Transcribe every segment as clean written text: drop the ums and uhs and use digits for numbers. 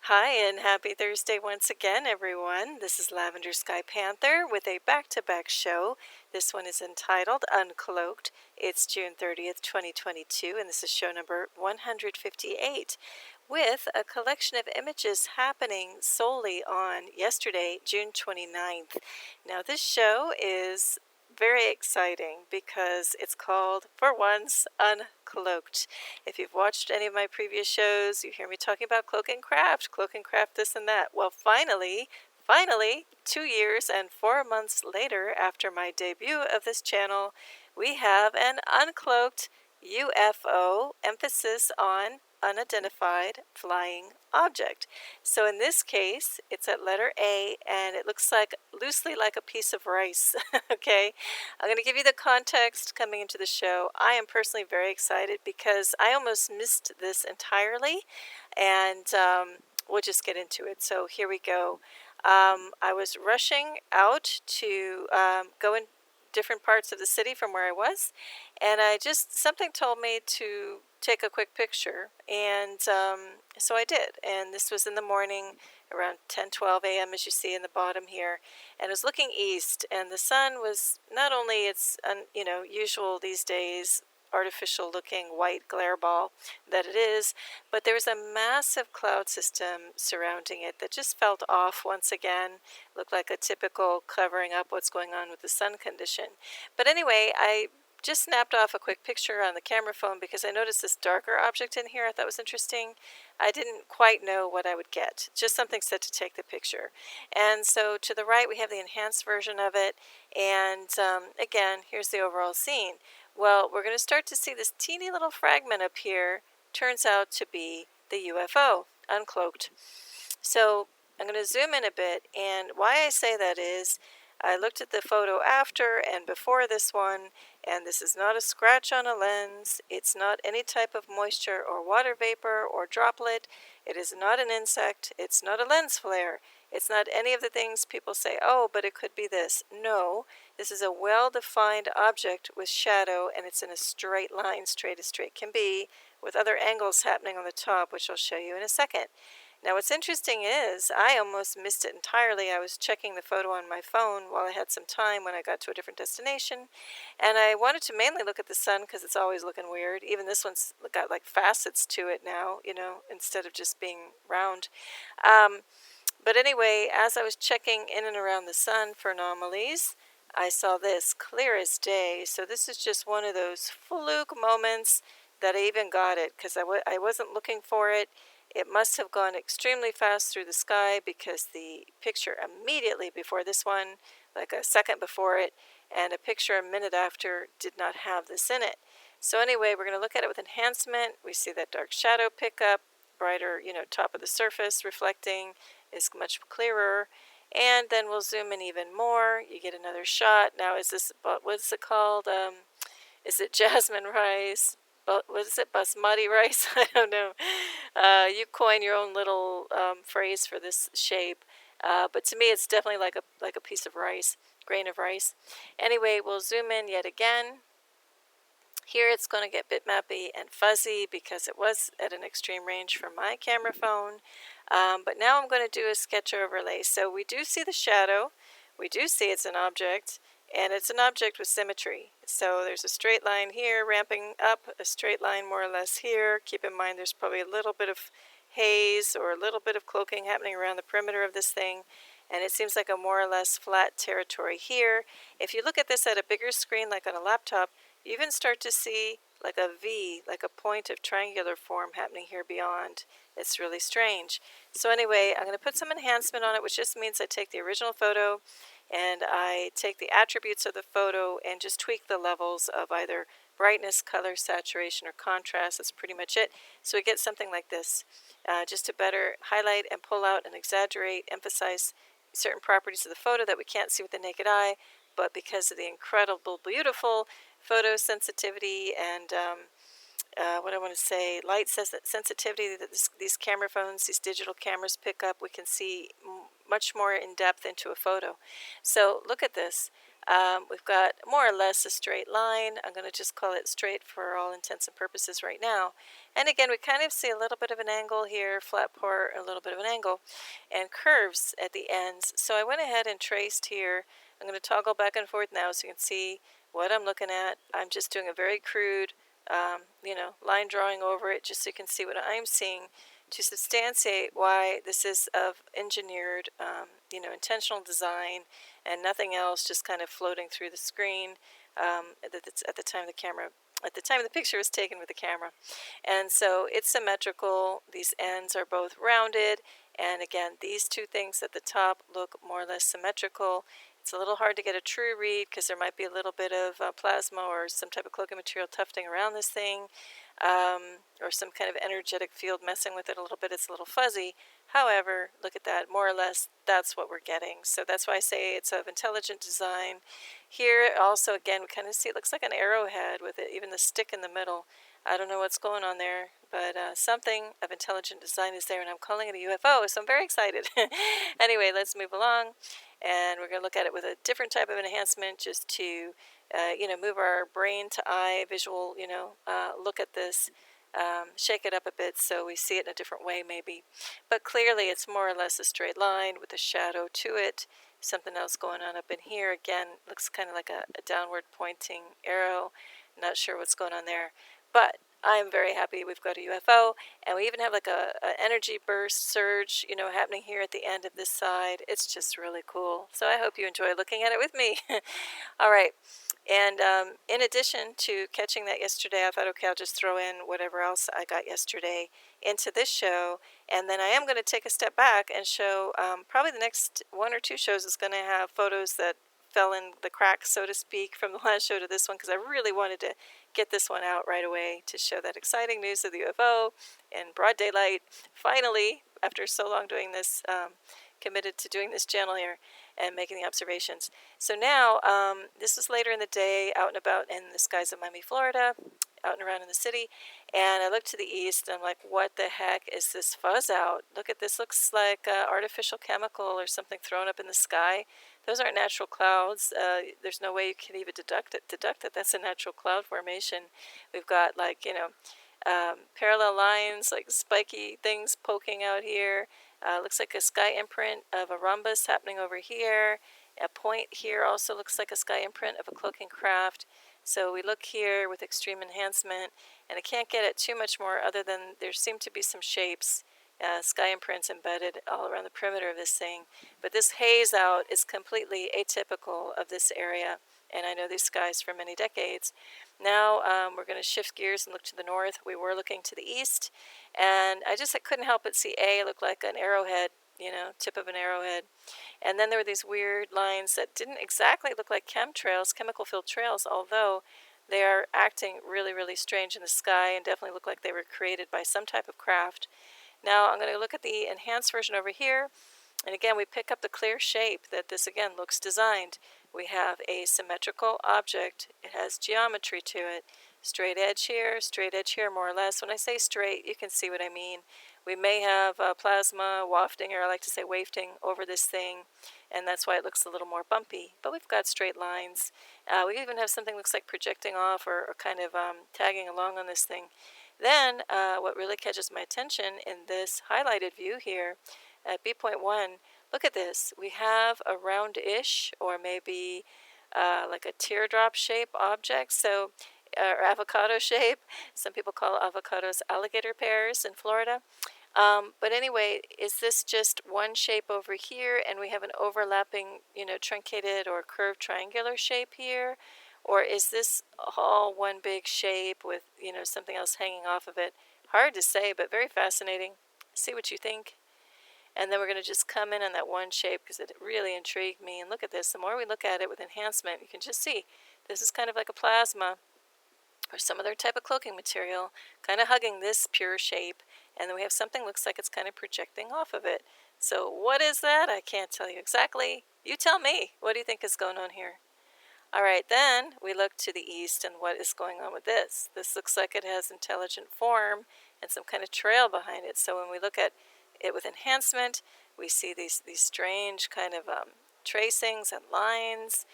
Hi, and happy Thursday once again, everyone. This is Lavender Sky Panther with a back-to-back show. This one is entitled Uncloaked. It's June 30th, 2022, and this is show number 158 with a collection of images happening solely on yesterday, June 29th. Now, this show is very exciting because it's called, for once, Uncloaked. If you've watched any of my previous shows, you hear me talking about cloak and craft, this and that. Well, finally, 2 years and 4 months later, after my debut of this channel, we have an uncloaked UFO, emphasis on unidentified flying object. So in this case, it's at letter A, and it looks like loosely like a piece of rice. Okay, I'm going to give you the context coming into the show. I am personally very excited because I almost missed this entirely, and we'll just get into it. So here we go. I was rushing out to go in different parts of the city from where I was, and something told me to take a quick picture, and so I did. And this was in the morning around 10-12 a.m. as you see in the bottom here, and it was looking east, and the sun was not only its usual these days artificial looking white glare ball that it is, but there was a massive cloud system surrounding it that just felt off once again. Looked like a typical covering up what's going on with the sun condition. But anyway, I just snapped off a quick picture on the camera phone because I noticed this darker object in here I thought was interesting. I didn't quite know what I would get. Just something said to take the picture. And so to the right we have the enhanced version of it, and again, here's the overall scene. Well, we're going to start to see this teeny little fragment up here. Turns out to be the UFO, uncloaked. So I'm going to zoom in a bit, and why I say that is I looked at the photo after and before this one, and this is not a scratch on a lens. It's not any type of moisture or water vapor or droplet. It is not an insect. It's not a lens flare. It's not any of the things people say, oh, but it could be this. No, this is a well-defined object with shadow, and it's in a straight line, straight as straight can be, with other angles happening on the top, which I'll show you in a second. Now, what's interesting is I almost missed it entirely. I was checking the photo on my phone while I had some time when I got to a different destination, and I wanted to mainly look at the sun because it's always looking weird. Even this one's got like facets to it now, instead of just being round. But anyway, as I was checking in and around the sun for anomalies, I saw this clear as day. So this is just one of those fluke moments that I even got it because I wasn't looking for it. It must have gone extremely fast through the sky because the picture immediately before this one, like a second before it, and a picture a minute after did not have this in it. So anyway, we're going to look at it with enhancement. We see that dark shadow pickup, brighter, top of the surface reflecting is much clearer. And then we'll zoom in even more. You get another shot. Now, what is it called? Is it jasmine rice? What is it? Basmati rice? I don't know. You coin your own little phrase for this shape. But to me, it's definitely like a piece of rice, grain of rice. Anyway, we'll zoom in yet again. Here it's going to get bitmappy and fuzzy because it was at an extreme range from my camera phone. But now I'm going to do a sketch overlay. So we do see the shadow. We do see it's an object, and it's an object with symmetry. So there's a straight line here ramping up, a straight line more or less here. Keep in mind there's probably a little bit of haze or a little bit of cloaking happening around the perimeter of this thing. And it seems like a more or less flat territory here. If you look at this at a bigger screen like on a laptop, you even start to see like a V, like a point of triangular form happening here beyond. It's really strange. So anyway, I'm going to put some enhancement on it, which just means I take the original photo and I take the attributes of the photo and just tweak the levels of either brightness, color, saturation, or contrast. That's pretty much it. So we get something like this, just to better highlight and pull out and exaggerate, emphasize certain properties of the photo that we can't see with the naked eye, but because of the incredible, beautiful photosensitivity and what I want to say, light sensitivity that these camera phones, these digital cameras pick up, we can see much more in depth into a photo. So look at this. We've got more or less a straight line. I'm going to just call it straight for all intents and purposes right now. And again, we kind of see a little bit of an angle here, flat part, a little bit of an angle, and curves at the ends. So I went ahead and traced here. I'm going to toggle back and forth now so you can see what I'm looking at. I'm just doing a very crude, line drawing over it just so you can see what I'm seeing to substantiate why this is of engineered, intentional design and nothing else, just kind of floating through the screen at the time the picture was taken with the camera. And so it's symmetrical. These ends are both rounded. And again, these two things at the top look more or less symmetrical. It's a little hard to get a true read because there might be a little bit of plasma or some type of cloaking material tufting around this thing, or some kind of energetic field messing with it a little bit. It's a little fuzzy. However, look at that. More or less, that's what we're getting. So that's why I say it's of intelligent design. Here also, again, we kind of see it looks like an arrowhead with it, even the stick in the middle. I don't know what's going on there, but something of intelligent design is there, and I'm calling it a UFO, so I'm very excited. Anyway, let's move along, and we're going to look at it with a different type of enhancement just to, move our brain to eye visual, look at this, shake it up a bit so we see it in a different way maybe. But clearly it's more or less a straight line with a shadow to it. Something else going on up in here. Again, looks kind of like a downward pointing arrow. Not sure what's going on there. But I'm very happy we've got a UFO, and we even have like a energy burst surge, happening here at the end of this side. It's just really cool. So I hope you enjoy looking at it with me. All right. And in addition to catching that yesterday, I thought, okay, I'll just throw in whatever else I got yesterday into this show. And then I am going to take a step back and show probably the next one or two shows is going to have photos that fell in the cracks, so to speak, from the last show to this one, because I really wanted to get this one out right away to show that exciting news of the UFO in broad daylight. Finally, after so long doing this, committed to doing this channel here and making the observations. So now, this was later in the day, out and about in the skies of Miami, Florida, out and around in the city, and I looked to the east, and I'm like, what the heck is this fuzz out? Look at this, looks like artificial chemical or something thrown up in the sky. Those aren't natural clouds. There's no way you can even deduct that that's a natural cloud formation. We've got parallel lines, like spiky things poking out here. Looks like a sky imprint of a rhombus happening over here. A point here also looks like a sky imprint of a cloaking craft. So we look here with extreme enhancement, and I can't get at too much more other than there seem to be some shapes, sky imprints embedded all around the perimeter of this thing. But this haze out is completely atypical of this area, and I know these skies for many decades. Now we're going to shift gears and look to the north. We were looking to the east, and I couldn't help but see A look like an arrowhead, tip of an arrowhead. And then there were these weird lines that didn't exactly look like chemtrails, chemical-filled trails, although they are acting really, really strange in the sky and definitely look like they were created by some type of craft. Now I'm going to look at the enhanced version over here. And again, we pick up the clear shape that this, again, looks designed. We have a symmetrical object. It has geometry to it. Straight edge here, more or less. When I say straight, you can see what I mean. We may have plasma wafting, or I like to say wafting, over this thing, and that's why it looks a little more bumpy. But we've got straight lines. We even have something that looks like projecting off or kind of tagging along on this thing. Then what really catches my attention in this highlighted view here at B.1, look at this. We have a roundish, or maybe like a teardrop shape object. So, or avocado shape. Some people call avocados alligator pears in Florida. But anyway, is this just one shape over here, and we have an overlapping, truncated or curved triangular shape here? Or is this all one big shape with, something else hanging off of it? Hard to say, but very fascinating. See what you think. And then we're going to just come in on that one shape because it really intrigued me. And look at this. The more we look at it with enhancement, you can just see this is kind of like a plasma or some other type of cloaking material, kind of hugging this pure shape. And then we have something looks like it's kind of projecting off of it. So what is that? I can't tell you exactly. You tell me. What do you think is going on here? All right, then we look to the east, and what is going on with this? This looks like it has intelligent form and some kind of trail behind it. So when we look at it with enhancement, we see these strange kind of tracings and lines.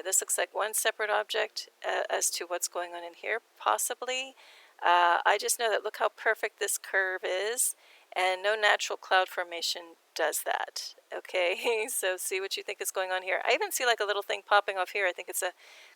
This looks like one separate object as to what's going on in here, possibly. I just know that look how perfect this curve is, and no natural cloud formation does that. Okay, so see what you think is going on here. I even see like a little thing popping off here. I think it's a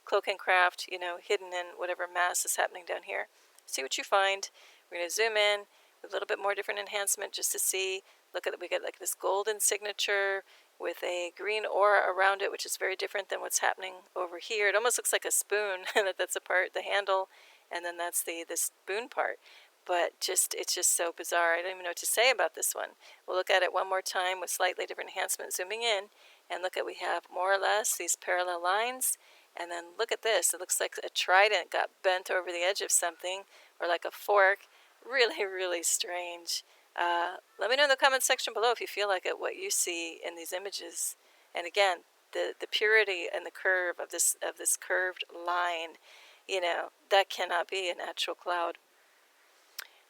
cloak and craft, hidden in whatever mass is happening down here. See what you find. We're going to zoom in with a little bit more different enhancement just to see. Look at it, we get like this golden signature with a green aura around it, which is very different than what's happening over here. It almost looks like a spoon, that's a part, the handle, and then that's the spoon part. But it's just so bizarre. I don't even know what to say about this one. We'll look at it one more time with slightly different enhancement, zooming in, and look at, we have more or less these parallel lines. And then look at this. It looks like a trident got bent over the edge of something, or like a fork. Really, really strange. Let me know in the comment section below if you feel like it, what you see in these images. And again, the purity and the curve of this curved line, that cannot be a natural cloud.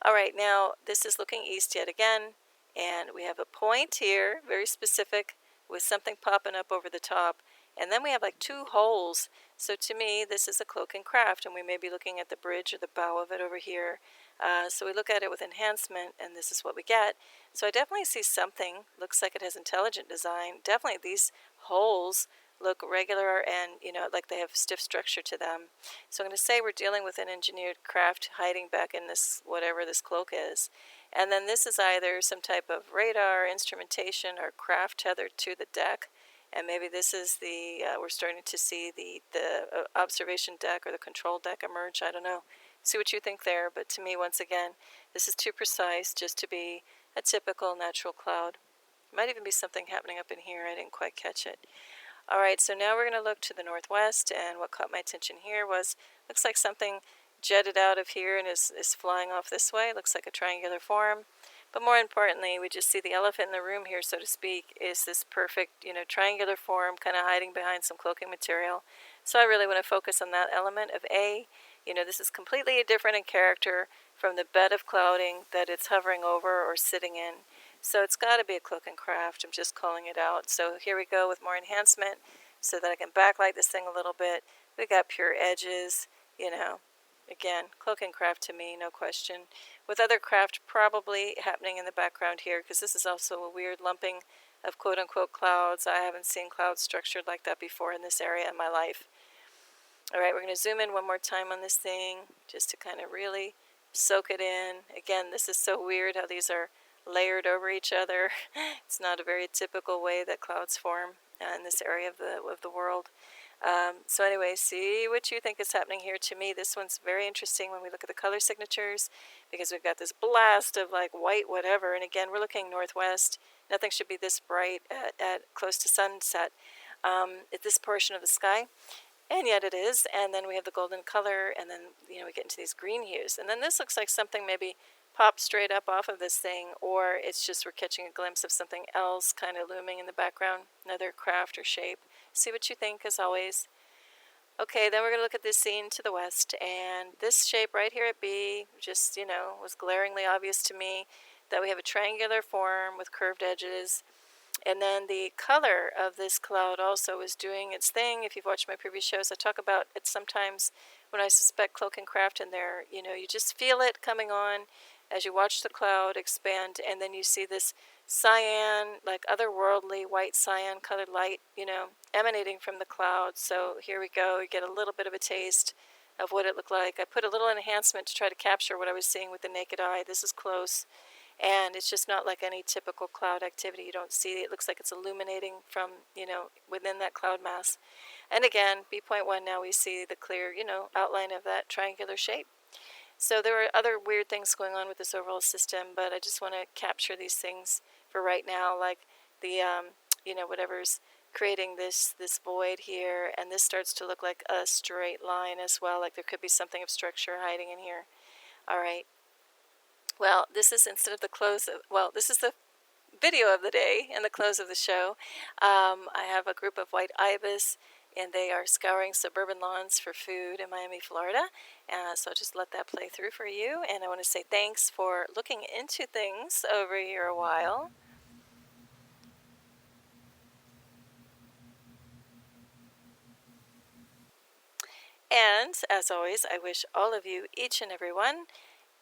All right, now this is looking east yet again, and we have a point here, very specific, with something popping up over the top. And then we have like two holes. So to me, this is a cloak and craft, and we may be looking at the bridge or the bow of it over here. So we look at it with enhancement, and this is what we get. So I definitely see something. Looks like it has intelligent design. Definitely these holes look regular and, like they have stiff structure to them. So I'm going to say we're dealing with an engineered craft hiding back in this, whatever this cloak is. And then this is either some type of radar, instrumentation, or craft tethered to the deck. And maybe this is we're starting to see the observation deck or the control deck emerge. I don't know. See what you think there. But to me, once again, this is too precise just to be a typical natural cloud. Might even be something happening up in here. I didn't quite catch it. All right, so now we're going to look to the northwest. And what caught my attention here was, looks like something jetted out of here and is flying off this way. Looks like a triangular form. But more importantly, we just see the elephant in the room here, so to speak, is this perfect, triangular form kind of hiding behind some cloaking material. So I really want to focus on that element of A. This is completely different in character from the bed of clouding that it's hovering over or sitting in. So it's got to be a cloak and craft. I'm just calling it out. So here we go with more enhancement so that I can backlight this thing a little bit. We got pure edges, Again, cloak and craft to me, no question. With other craft probably happening in the background here, because this is also a weird lumping of quote-unquote clouds. I haven't seen clouds structured like that before in this area in my life. All right, we're going to zoom in one more time on this thing, just to kind of really soak it in. Again, this is so weird how these are layered over each other. It's not a very typical way that clouds form in this area of the world. So anyway, see what you think is happening here. To me, this one's very interesting when we look at the color signatures, because we've got this blast of like white whatever, and again, we're looking northwest. Nothing should be this bright at close to sunset at this portion of the sky, and yet it is. And then we have the golden color, and then we get into these green hues, and then this looks like something maybe popped straight up off of this thing, or it's just we're catching a glimpse of something else kind of looming in the background, another craft or shape. See what you think, as always. Okay, then we're going to look at this scene to the west, and this shape right here at B just, was glaringly obvious to me that we have a triangular form with curved edges, and then the color of this cloud also is doing its thing. If you've watched my previous shows, I talk about it sometimes when I suspect cloak and craft in there. You just feel it coming on as you watch the cloud expand, and then you see this cyan, like otherworldly white cyan colored light, emanating from the cloud. So here we go. We get a little bit of a taste of what it looked like. I put a little enhancement to try to capture what I was seeing with the naked eye. This is close, and it's just not like any typical cloud activity. You don't see it. It looks like it's illuminating from, within that cloud mass. And again, B.1, now we see the clear, outline of that triangular shape. So there are other weird things going on with this overall system, but I just want to capture these things for right now, like the, whatever's creating this void here, and this starts to look like a straight line as well, like there could be something of structure hiding in here. All right. Well, this is instead of the close of, this is the video of the day and the close of the show. I have a group of white ibis, and they are scouring suburban lawns for food in Miami, Florida. So I'll just let that play through for you. And I want to say thanks for looking into things over here a while. And as always, I wish all of you, each and every one,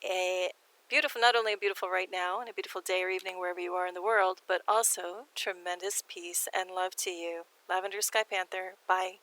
a beautiful, not only a beautiful right now and a beautiful day or evening wherever you are in the world, but also tremendous peace and love to you. Lavender Sky Panther, bye.